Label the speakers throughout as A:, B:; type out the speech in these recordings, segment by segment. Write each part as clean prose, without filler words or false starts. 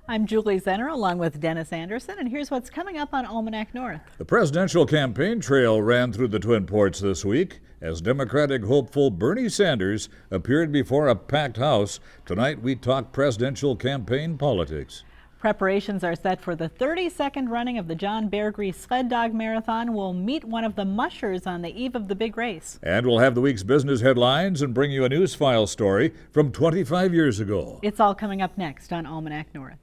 A: I'm Julie Zenner along with Dennis Anderson, and here's what's coming up on Almanac North.
B: The presidential campaign trail ran through the Twin Ports this week as Democratic hopeful Bernie Sanders appeared before a packed house. Tonight we talk presidential campaign politics.
A: Preparations are set for the 32nd running of the John Beargrease Sled Dog Marathon. We'll meet one of the Mushers on the eve of the big race.
B: And we'll have the week's business headlines and bring you a news file story from 25 years ago.
A: It's all coming up next on Almanac North.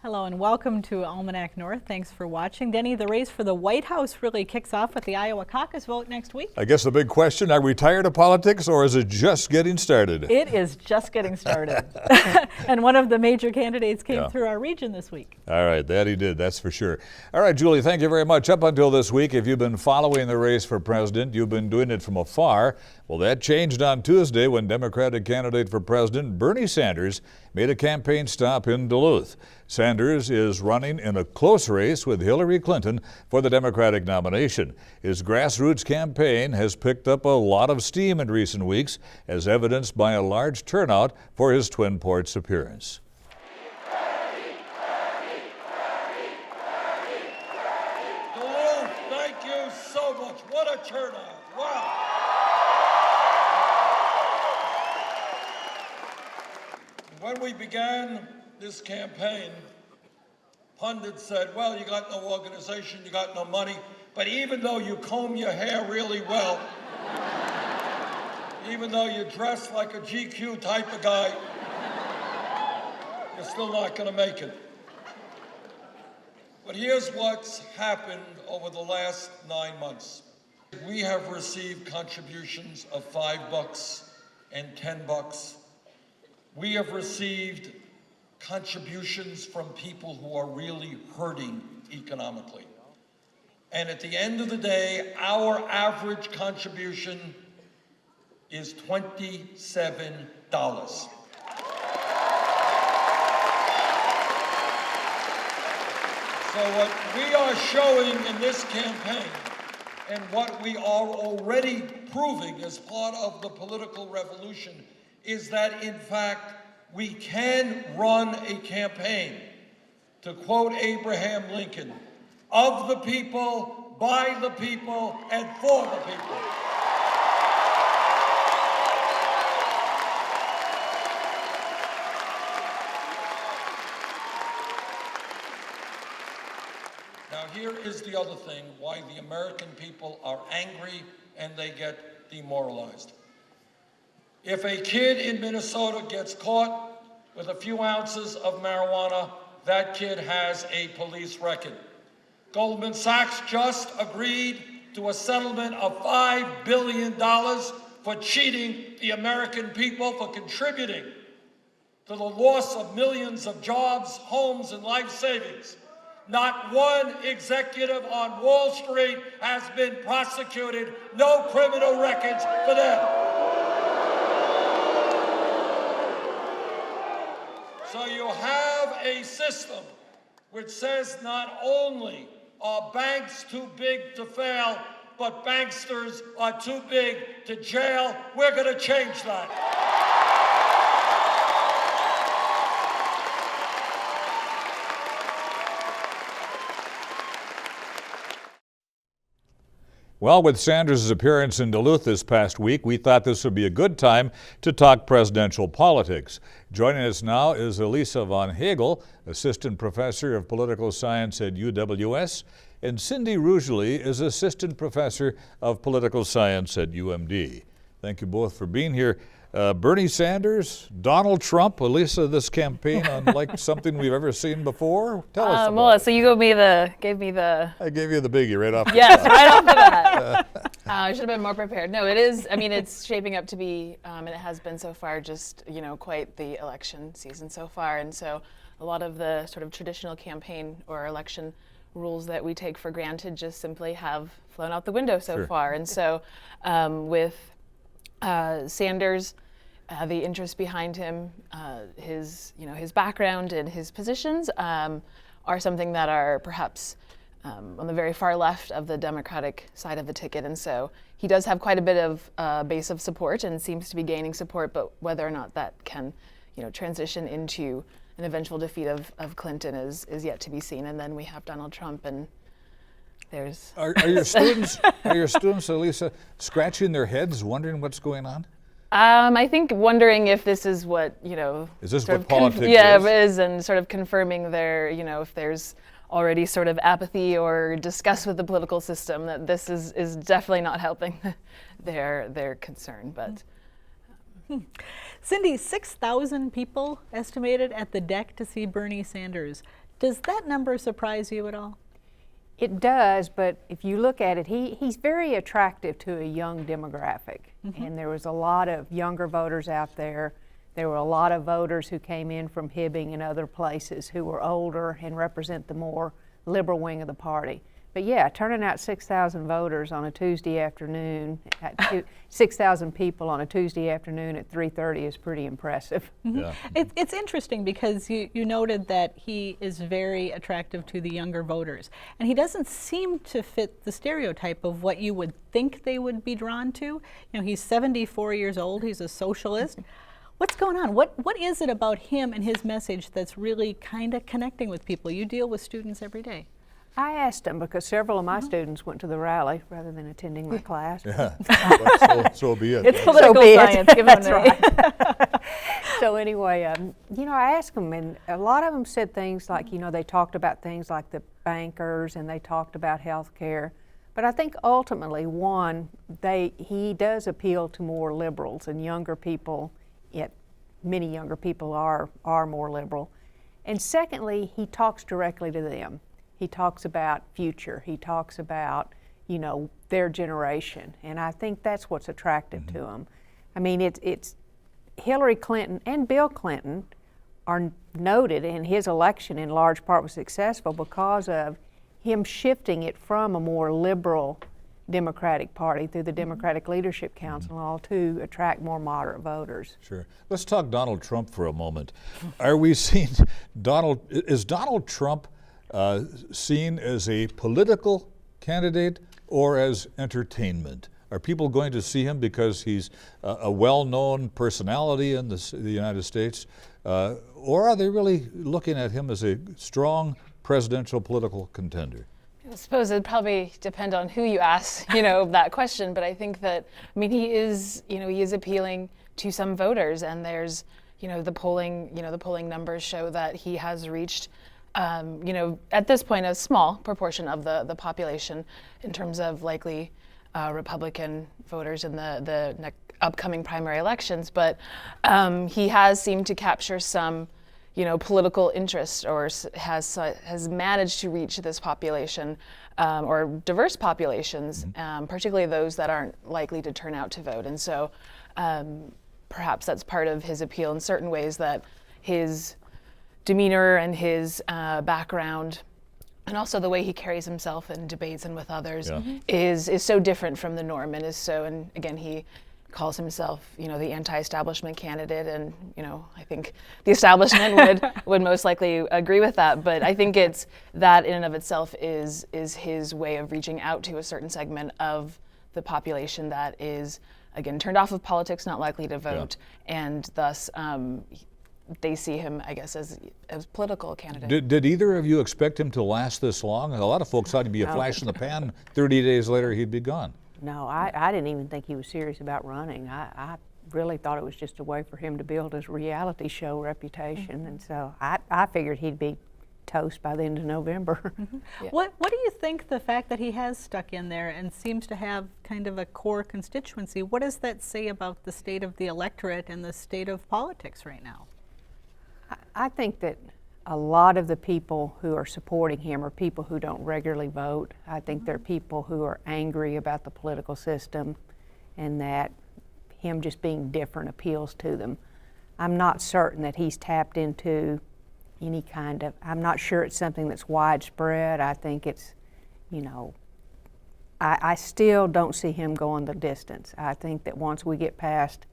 A: Hello and welcome to Almanac North. Thanks for watching. Denny, the race for the White House really kicks off with the Iowa caucus vote next week.
B: I guess the big question, are we tired of politics or is it just getting started?
A: It is just getting started. And one of the major candidates came through our region this week.
B: All right, that he did, that's for sure. All right, Julie, thank you very much. Up until this week, if you've been following the race for president, you've been doing it from afar. Well, that changed on Tuesday when Democratic candidate for president Bernie Sanders made a campaign stop in Duluth. Sanders is running in a close race with Hillary Clinton for the Democratic nomination. His grassroots campaign has picked up a lot of steam in recent weeks, as evidenced by a large turnout for his Twin Ports appearance.
C: Duluth, thank you so much. What a turnout. Wow. When we began this campaign, pundits said, well, you got no organization, you got no money, but even though you comb your hair really well, even though you dress like a GQ type of guy, you're still not going to make it. But here's what's happened over the last 9 months. We have received contributions of $5 and $10. We have received contributions from people who are really hurting economically. And at the end of the day, our average contribution is $27. So what we are showing in this campaign and what we are already proving as part of the political revolution is that, in fact, we can run a campaign, to quote Abraham Lincoln, of the people, by the people, and for the people. Now, here is the other thing why the American people are angry and they get demoralized. If a kid in Minnesota gets caught with a few ounces of marijuana, that kid has a police record. Goldman Sachs just agreed to a settlement of $5 billion for cheating the American people, for contributing to the loss of millions of jobs, homes, and life savings. Not one executive on Wall Street has been prosecuted, no criminal records for them. So you have a system which says not only are banks too big to fail, but banksters are too big to jail. We're going to change that.
B: Well, with Sanders' appearance in Duluth this past week, we thought this would be a good time to talk presidential politics. Joining us now is Alisa von Hagel, Assistant Professor of Political Science at UWS, and Cindy Rugeley is Assistant Professor of Political Science at UMD. Thank you both for being here. Bernie Sanders, Donald Trump, Alisa, this campaign unlike something we've ever seen before. Tell us about
D: Well,
B: it.
D: so you gave me the
B: I gave you the biggie right off the
D: yes,
B: top.
D: right off the bat. I should have been more prepared. No, it is. I mean, it's shaping up to be, and it has been so far, just quite the election season so far. And so, a lot of the sort of traditional campaign or election rules that we take for granted just simply have flown out the window so
B: Sure.
D: far. And so, with Sanders, the interest behind him, his background and his positions are something that are perhaps on the very far left of the Democratic side of the ticket. And so he does have quite a bit of base of support and seems to be gaining support, but whether or not that can transition into an eventual defeat of Clinton is yet to be seen. And then we have Donald Trump, and there's
B: Are your students, Alisa, scratching their heads, wondering what's going on?
D: I think wondering if this is what
B: Is this
D: sort
B: what
D: of
B: politics
D: yeah,
B: is?
D: it is, and sort of confirming their if there's already sort of apathy or disgust with the political system, that this is definitely not helping their concern. But
A: Cindy, 6,000 people estimated at the deck to see Bernie Sanders. Does that number surprise you at all?
E: It does, but if you look at it, he's very attractive to a young demographic. And there was a lot of younger voters out there. There were a lot of voters who came in from Hibbing and other places who were older and represent the more liberal wing of the party. But yeah, turning out 6,000 voters on a Tuesday afternoon, 6,000 people on a Tuesday afternoon at 3:30 is pretty impressive.
B: Yeah.
A: It's interesting because you noted that he is very attractive to the younger voters, and he doesn't seem to fit the stereotype of what you would think they would be drawn to. He's 74 years old, he's a socialist. What's going on? What is it about him and his message that's really kind of connecting with people? You deal with students every day.
E: I asked him because several of my students went to the rally rather than attending my class.
B: Yeah. But so be it.
D: it's political
E: be it.
D: science. Give them
E: That's
D: an A.
E: So anyway, I asked them, and a lot of them said things like, they talked about things like the bankers and they talked about health care. But I think ultimately, one, he does appeal to more liberals and younger people, yet many younger people are more liberal. And secondly, he talks directly to them. He talks about future. He talks about, their generation. And I think that's what's attractive to him. I mean, it's Hillary Clinton and Bill Clinton are noted, and his election in large part was successful because of him shifting it from a more liberal Democratic Party through the Democratic Leadership Council and all to attract more moderate voters.
B: Sure. Let's talk Donald Trump for a moment. Are we seeing is Donald Trump seen as a political candidate or as entertainment? Are people going to see him because he's a well-known personality in the United States? Or are they really looking at him as a strong presidential political contender?
D: I suppose it'd probably depend on who you ask, that question. But I think that, he is appealing to some voters, and there's, the polling numbers show that he has reached, at this point, a small proportion of the population in terms of likely Republican voters in the upcoming primary elections. But he has seemed to capture some political interest, or has managed to reach this population, or diverse populations, particularly those that aren't likely to turn out to vote. And so perhaps that's part of his appeal in certain ways, that his demeanor and his background, and also the way he carries himself in debates and with others, is so different from the norm, and again, he calls himself, the anti-establishment candidate, and I think the establishment would most likely agree with that. But I think it's that in and of itself is his way of reaching out to a certain segment of the population that is, again, turned off of politics, not likely to vote, and thus they see him, I guess, as political candidate.
B: Did either of you expect him to last this long? A lot of folks thought he'd be a flash in the pan. 30 days later, he'd be gone.
E: No, I didn't even think he was serious about running. I really thought it was just a way for him to build his reality show reputation, and so I figured he'd be toast by the end of November.
D: Yeah.
A: What do you think the fact that he has stuck in there and seems to have kind of a core constituency, what does that say about the state of the electorate and the state of politics right now?
E: I think that a lot of the people who are supporting him are people who don't regularly vote. I think they're people who are angry about the political system and that him just being different appeals to them. I'm not certain that he's tapped into any kind of, I'm not sure it's something that's widespread. I think it's, you know, I still don't see him going the distance. I think that once we get past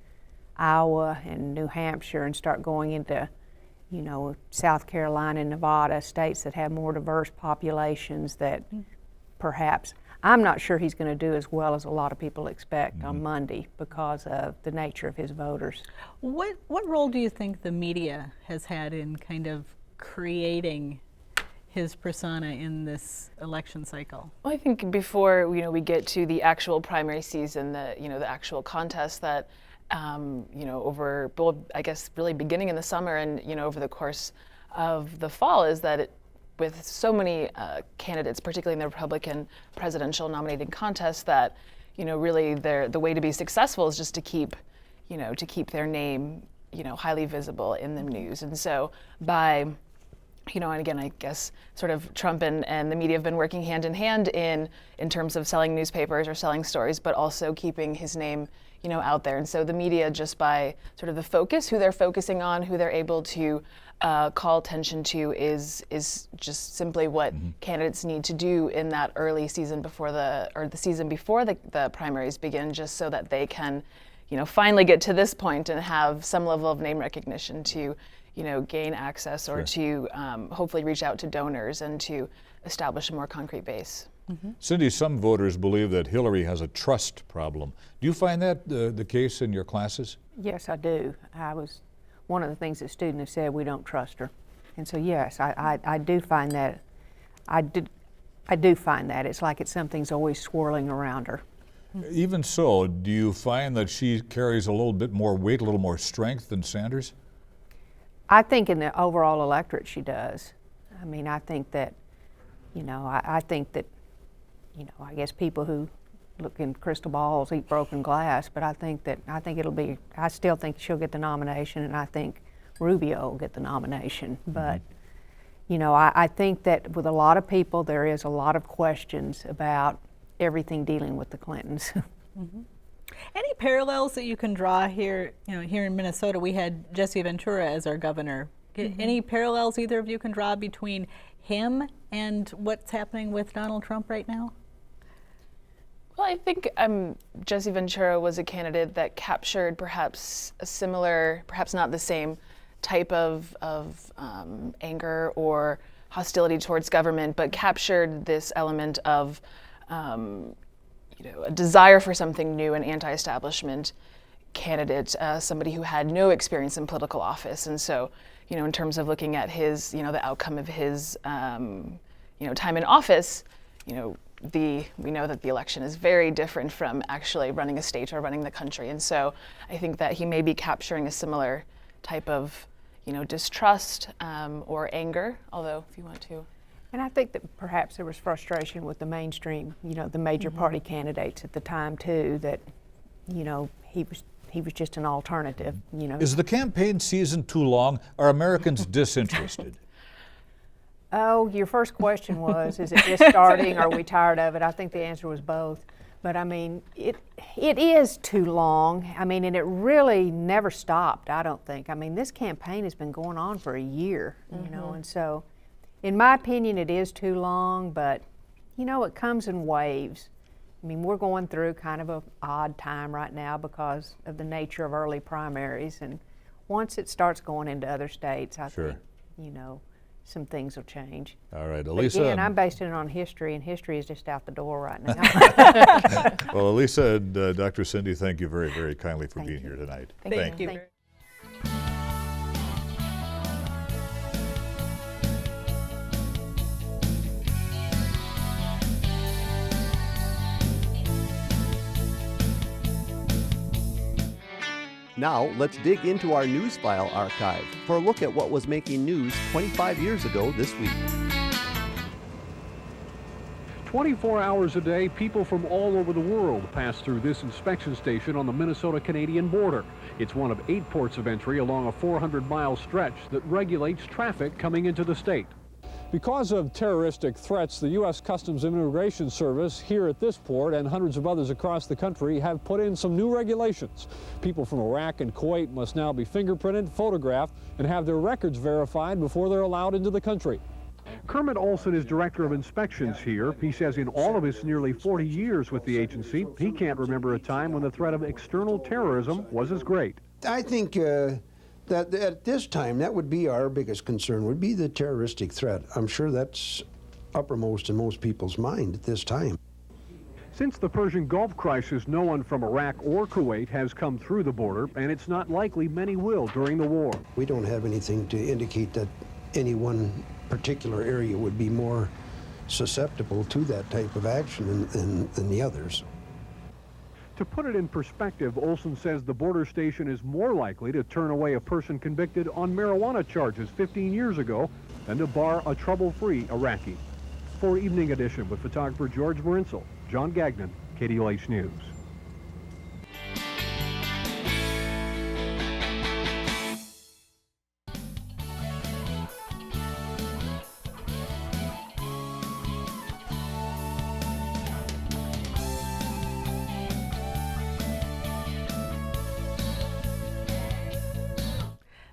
E: Iowa and New Hampshire and start going into, you know, South Carolina and Nevada, states that have more diverse populations, that perhaps, I'm not sure he's going to do as well as a lot of people expect on Monday because of the nature of his voters.
A: What role do you think the media has had in kind of creating his persona in this election cycle?
D: Well, I think before we get to the actual primary season, the actual contest that over, well, I guess really beginning in the summer and over the course of the fall, is that with so many candidates, particularly in the Republican presidential nominating contest, that really the way to be successful is just to keep their name highly visible in the news. And so by and again, I guess sort of Trump and the media have been working hand in hand in terms of selling newspapers or selling stories, but also keeping his name out there. And so the media, just by sort of the focus, who they're focusing on, who they're able to call attention to, is just simply what candidates need to do in that early season before the season before the primaries begin, just so that they can finally get to this point and have some level of name recognition to gain access or to hopefully reach out to donors and to establish a more concrete base.
B: Cindy, some voters believe that Hillary has a trust problem. Do you find that the case in your classes?
E: Yes, I do. One of the things that students have said, we don't trust her. And so yes, I do find that. I do find that. It's like something's always swirling around her.
B: Even so, do you find that she carries a little bit more weight, a little more strength than Sanders?
E: I think in the overall electorate she does. I mean, I think that, I think that, I guess people who look in crystal balls eat broken glass, but I still think she'll get the nomination, and I think Rubio will get the nomination. But, I think that with a lot of people, there is a lot of questions about everything dealing with the Clintons.
A: Any parallels that you can draw here? Here in Minnesota, we had Jesse Ventura as our governor. Any parallels either of you can draw between him and what's happening with Donald Trump right now?
D: Well, I think Jesse Ventura was a candidate that captured perhaps a similar, perhaps not the same type of anger or hostility towards government, but captured this element of a desire for something new, an anti-establishment candidate, somebody who had no experience in political office. And so, in terms of looking at his, the outcome of his, time in office, we know that the election is very different from actually running a state or running the country. And so I think that he may be capturing a similar type of, distrust or anger, although if you want to.
E: And I think that perhaps there was frustration with the mainstream, the major party candidates at the time too, that, he was just an alternative,
B: Is the campaign season too long? Are Americans disinterested?
E: Oh, your first question was, is it just starting? Are we tired of it? I think the answer was both. But I mean, it is too long. I mean, and it really never stopped, I don't think. I mean, this campaign has been going on for a year, and so, in my opinion, it is too long, but, it comes in waves. I mean, we're going through kind of an odd time right now because of the nature of early primaries, and once it starts going into other states, I think, some things will change.
B: All right,
E: But
B: Alisa.
E: again, I'm basing it on history, and history is just out the door right now.
B: Well, Alisa and Dr. Cindy, thank you very, very kindly for being here tonight.
A: Thank you.
E: Thank-
F: Now, let's dig into our news file archive for a look at what was making news 25 years ago this week.
G: 24 hours a day, people from all over the world pass through this inspection station on the Minnesota-Canadian border. It's one of 8 ports of entry along a 400-mile stretch that regulates traffic coming into the state. Because of terroristic threats, the U.S. Customs and Immigration Service here at this port and hundreds of others across the country have put in some new regulations. People from Iraq and Kuwait must now be fingerprinted, photographed, and have their records verified before they're allowed into the country. Kermit Olson is director of inspections here. He says in all of his nearly 40 years with the agency, he can't remember a time when the threat of external terrorism was as great.
H: I think that at this time, that would be our biggest concern, would be the terroristic threat. I'm sure that's uppermost in most people's mind at this time.
G: Since the Persian Gulf crisis, no one from Iraq or Kuwait has come through the border, and it's not likely many will during the war.
H: We don't have anything to indicate that any one particular area would be more susceptible to that type of action than the others.
G: To put it in perspective, Olson says the border station is more likely to turn away a person convicted on marijuana charges 15 years ago than to bar a trouble-free Iraqi. For Evening Edition with photographer George Marinsel, John Gagnon, KDLH News.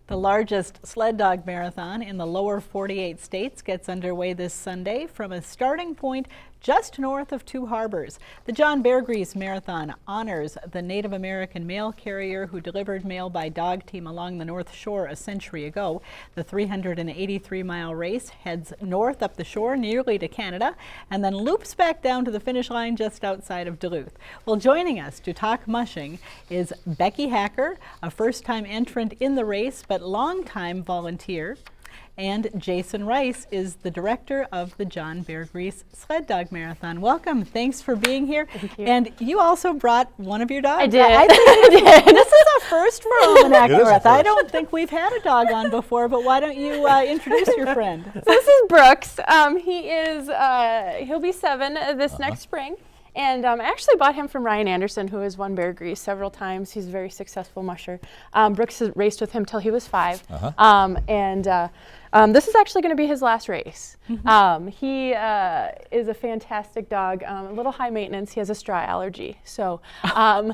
A: The largest sled dog marathon in the lower 48 states gets underway this Sunday from a starting point just north of Two Harbors. The John Beargrease Marathon honors the Native American mail carrier who delivered mail by dog team along the North Shore a century ago. The 383-mile race heads north up the shore nearly to Canada and then loops back down to the finish line just outside of Duluth. Well, joining us to talk mushing is Becky Hacker, a first-time entrant in the race but long-time volunteer. And Jason Rice is the director of the John Beargrease Sled Dog Marathon. Welcome. Thanks for being here.
I: Thank you.
A: And you also brought one of your dogs.
I: I did.
A: I think this is a first for Almanac
B: It is a
A: North. I
B: first.
A: don't think we've had a dog on before, but why don't you introduce your friend?
I: So this is Brooks. He'll be 7 this next spring. And I actually bought him from Ryan Anderson, who has won Beargrease several times. He's a very successful musher. Brooks has raced with him till he was 5. This is actually going to be his last race. He is a fantastic dog, a little high maintenance. He has a straw allergy. So, yeah.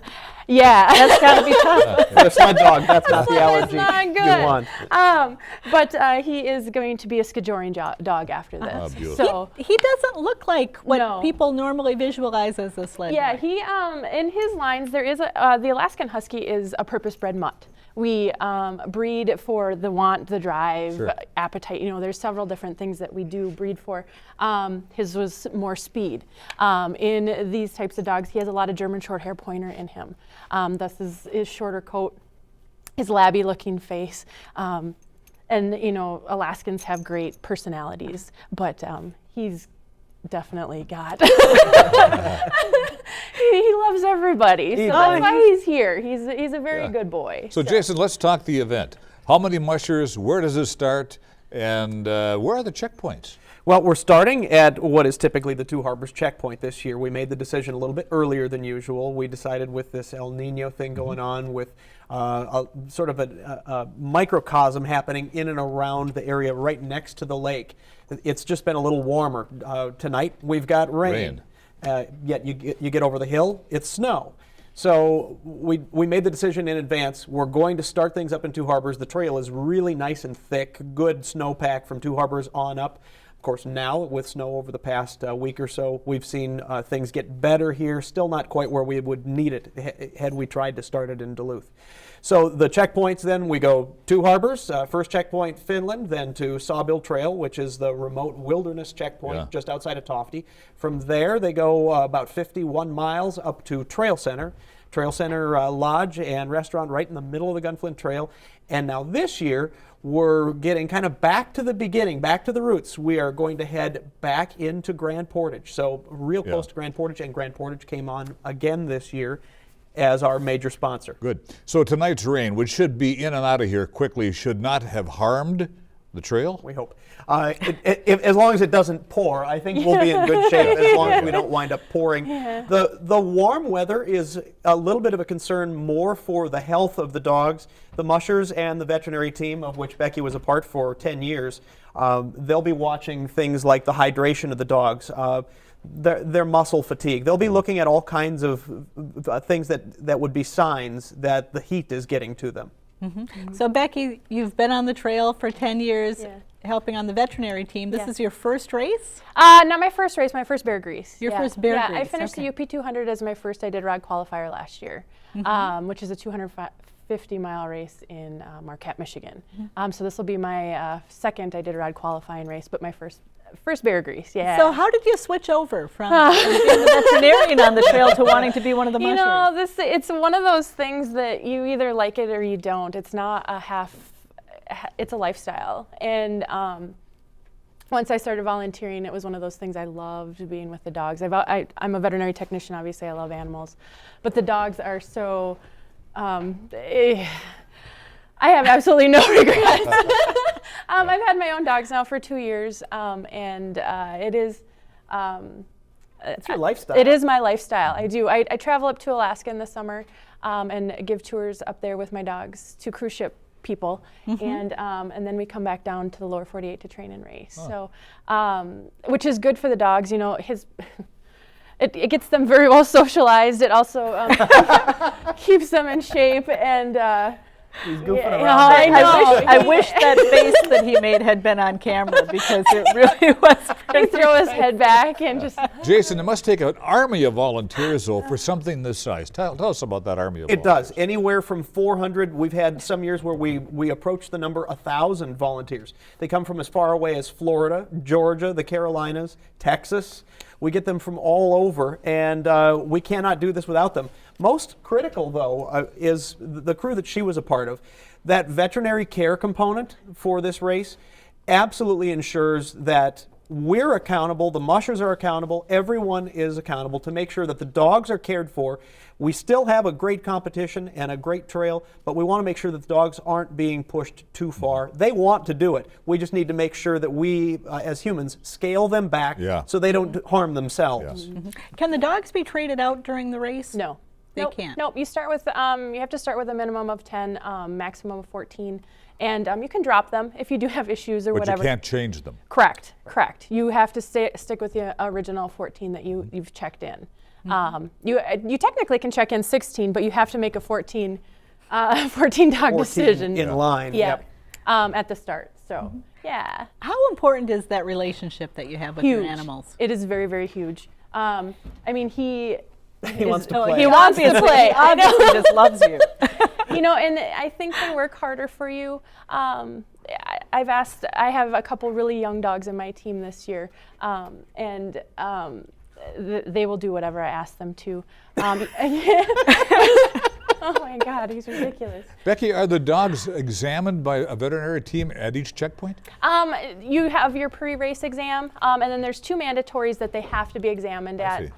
A: That's got to be tough.
J: For a sled dog, that's not the allergy
I: That's not
J: you
I: good.
J: want.
I: But he is going to be a Skidjorian dog after this.
B: Oh, beautiful.
I: So.
A: He doesn't look like what
I: No.
A: people normally visualize as a sled
I: Yeah,
A: dog.
I: he in his lines there is the Alaskan Husky is a purpose-bred mutt. We breed for the want, the drive,
B: Sure.
I: appetite. You know, there's several different things that we do breed for. His was more speed. In these types of dogs, he has a lot of German Shorthair Pointer in him. Thus his shorter coat, his labby-looking face. And you know, Alaskans have great personalities, but he's definitely got. he loves everybody, so that's why he's here. He's a very good boy.
B: So Jason, let's talk the event. How many mushers? Where does it start? And where are the checkpoints?
J: Well, we're starting at what is typically the Two Harbors checkpoint this year. We made the decision a little bit earlier than usual. We decided with this El Nino thing going on, with sort of a microcosm happening in and around the area right next to the lake. It's just been a little warmer. Tonight we've got rain. Yet you get over the hill, it's snow. So we made the decision in advance. We're going to start things up in Two Harbors. The trail is really nice and thick, good snowpack from Two Harbors on up. Of course, now with snow over the past week or so, we've seen things get better here. Still not quite where we would need it had we tried to start it in Duluth. So the checkpoints then, we go Two Harbors, first checkpoint Finland, then to Sawbill Trail, which is the remote wilderness checkpoint just outside of Tofte. From there, they go about 51 miles up to Trail Center. Trail Center Lodge and restaurant right in the middle of the Gunflint Trail. And now this year, we're getting kind of back to the beginning, back to the roots. We are going to head back into Grand Portage. So real close to Grand Portage, and Grand Portage came on again this year. as our major sponsor.
B: Good. So tonight's rain, which should be in and out of here quickly, should not have harmed the trail?
J: We hope. As long as it doesn't pour, I think we'll be in good shape as long as we don't wind up pouring.
I: Yeah.
J: The warm weather is a little bit of a concern more for the health of the dogs. The mushers and the veterinary team, of which Becky was a part for 10 years, they'll be watching things like the hydration of the dogs, their muscle fatigue. They'll be looking at all kinds of things that would be signs that the heat is getting to them.
A: So Becky, you've been on the trail for 10 years, helping on the veterinary team. This is your first race?
I: Not my first race, my first Beargrease.
A: Your first Beargrease.
I: Yeah, I finished the UP 200 as my first Iditarod qualifier last year, which is a 250-mile race in Marquette, Michigan. So this will be my second Iditarod qualifying race, but my first Beargrease. Yeah.
A: So how did you switch over from being the veterinarian on the trail to wanting to be one of the mushers?
I: You know, it's one of those things that you either like it or you don't. It's not a it's a lifestyle. And once I started volunteering, it was one of those things I loved being with the dogs. I'm a veterinary technician, obviously I love animals, but the dogs are so, I have absolutely no regrets. I've had my own dogs now for 2 years, and it is.
J: It's your lifestyle.
I: It is my lifestyle. I do. I travel up to Alaska in the summer and give tours up there with my dogs to cruise ship people, and then we come back down to the lower 48 to train and race. So, which is good for the dogs. You know, it gets them very well socialized. It also keeps them in shape and.
J: He's goofing around.
I: I know.
A: I wish that face that he made had been on camera because it really was
I: He throw his head back and just.
B: Jason, it must take an army of volunteers, though, for something this size. Tell us about that army of volunteers.
J: It does. Anywhere from 400. We've had some years where we approach the number 1,000 volunteers. They come from as far away as Florida, Georgia, the Carolinas, Texas. We get them from all over, and we cannot do this without them. Most critical, though, is the crew that she was a part of. That veterinary care component for this race absolutely ensures that we're accountable, the mushers are accountable, everyone is accountable to make sure that the dogs are cared for. We still have a great competition and a great trail, but we want to make sure that the dogs aren't being pushed too far. They want to do it. We just need to make sure that we, as humans, scale them back so they don't harm themselves.
B: Yes.
A: Can the dogs be traded out during the race?
I: No.
A: They can't.
I: Nope. You start with you have to start with a minimum of 10, maximum of 14, and you can drop them if you do have issues or whatever.
B: But you can't change them.
I: Correct. You have to stick with the original 14 that you've checked in. You technically can check in 16, but you have to make a 14 dog decision
J: in line.
I: Yep. At the start. So yeah.
A: How important is that relationship that you have with your animals?
I: It is very, very huge. I mean, he
J: wants to play.
I: He wants to play.
A: He obviously just loves you.
I: You know, and I think they work harder for you. I have a couple really young dogs in my team this year, and they will do whatever I ask them to. Oh my God, he's ridiculous.
B: Becky, are the dogs examined by a veterinary team at each checkpoint?
I: You have your pre-race exam, and then there's 2 mandatories that they have to be examined at.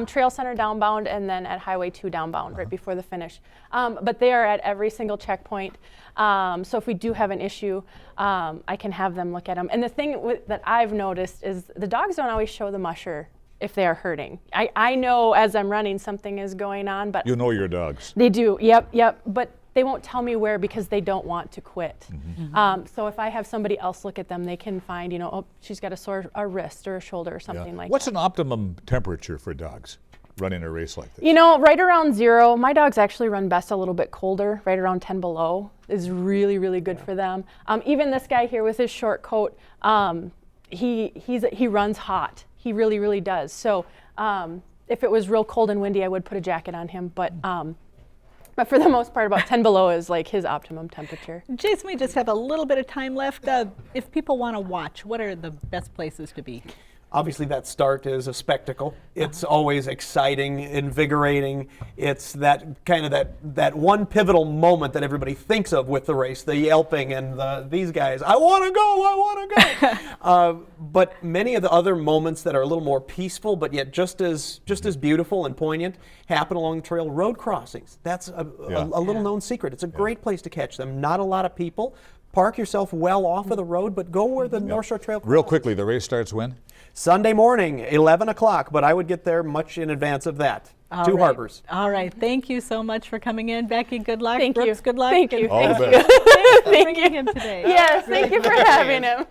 I: Trail Center downbound and then at Highway 2 downbound right before the finish. But they are at every single checkpoint. So if we do have an issue, I can have them look at them. And the thing that I've noticed is the dogs don't always show the musher if they are hurting. I know as I'm running something is going on, but
B: you know your dogs.
I: They do, yep, but they won't tell me where because they don't want to quit. So if I have somebody else look at them, they can find, you know, oh, she's got a wrist or a shoulder or something like
B: What's
I: that.
B: an optimum temperature for dogs running a race like this?
I: You know, right around 0. My dogs actually run best a little bit colder. Right around 10 below is really, really good for them. Even this guy here with his short coat, he runs hot. He really, really does. So if it was real cold and windy, I would put a jacket on him. But for the most part, about 10 below is like his optimum temperature.
A: Jason, we just have a little bit of time left. If people want to watch, what are the best places to be?
J: Obviously, that start is a spectacle. It's always exciting, invigorating. It's that kind of that one pivotal moment that everybody thinks of with the race, the yelping and these guys, I want to go, I want to go. But many of the other moments that are a little more peaceful, but yet just as beautiful and poignant, happen along the trail. Road crossings. That's a little known secret. It's a great place to catch them. Not a lot of people. Park yourself well off of the road, but go where the North Shore Trail crosses.
B: Real quickly, the race starts when?
J: Sunday morning, 11 o'clock, but I would get there much in advance of that. Two harbors.
A: All right. Thank you so much for coming in. Becky, good luck.
I: Thank
A: Brooks,
I: you.
A: good luck.
I: Thank you.
B: All the
A: Thank
B: best.
A: Thanks for
I: Thank
A: bringing
I: you.
A: him today.
I: Yes, thank you for having him.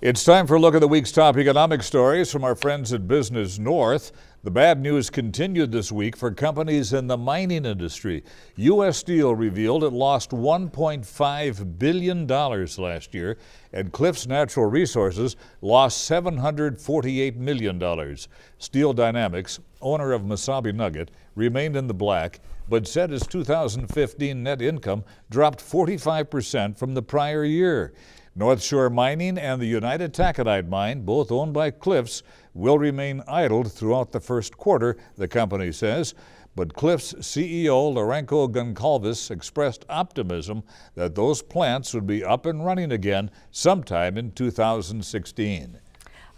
B: It's time for a look at the week's top economic stories from our friends at Business North. The bad news continued this week for companies in the mining industry. U.S. Steel revealed it lost $1.5 billion last year, and Cliffs Natural Resources lost $748 million. Steel Dynamics, owner of Mesabi Nugget, remained in the black, but said his 2015 net income dropped 45% from the prior year. North Shore Mining and the United Taconite Mine, both owned by Cliffs, will remain idled throughout the first quarter, the company says. But Cliffs CEO Lourenco Goncalves expressed optimism that those plants would be up and running again sometime in 2016.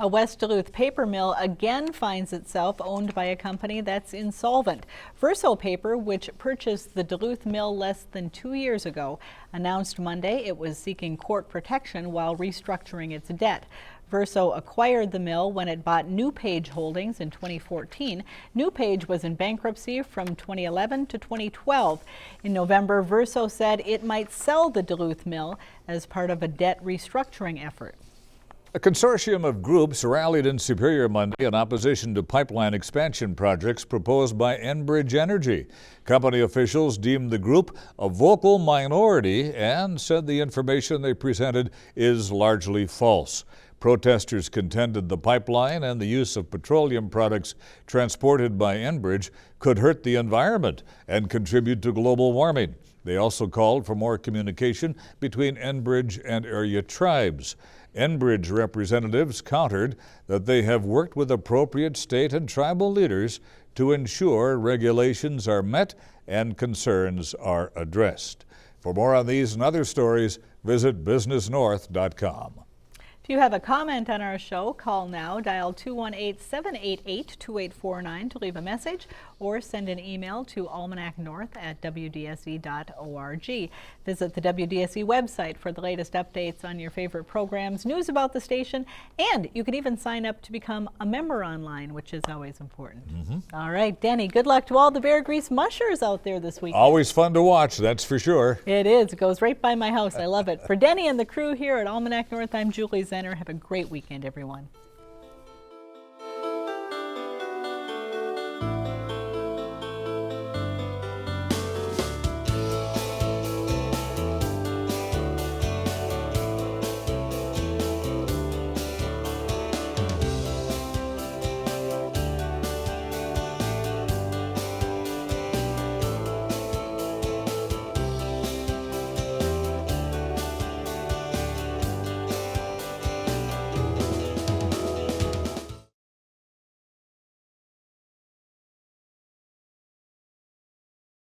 A: A West Duluth paper mill again finds itself owned by a company that's insolvent. Verso Paper, which purchased the Duluth mill less than 2 years ago, announced Monday it was seeking court protection while restructuring its debt. Verso acquired the mill when it bought New Page Holdings in 2014. New Page was in bankruptcy from 2011 to 2012. In November, Verso said it might sell the Duluth mill as part of a debt restructuring effort.
B: A consortium of groups rallied in Superior Monday in opposition to pipeline expansion projects proposed by Enbridge Energy. Company officials deemed the group a vocal minority and said the information they presented is largely false. Protesters contended the pipeline and the use of petroleum products transported by Enbridge could hurt the environment and contribute to global warming. They also called for more communication between Enbridge and area tribes. Enbridge representatives countered that they have worked with appropriate state and tribal leaders to ensure regulations are met and concerns are addressed. For more on these and other stories, visit businessnorth.com.
A: If you have a comment on our show, call now, dial 218-788-2849 to leave a message, or send an email to almanacnorth@wdse.org. Visit the WDSE website for the latest updates on your favorite programs, news about the station, and you can even sign up to become a member online, which is always important. All right, Denny, good luck to all the Beargrease mushers out there this week.
B: Always fun to watch, that's for sure.
A: It is. It goes right by my house. I love it. For Denny and the crew here at Almanac North, I'm Julie Zenner. Have a great weekend, everyone.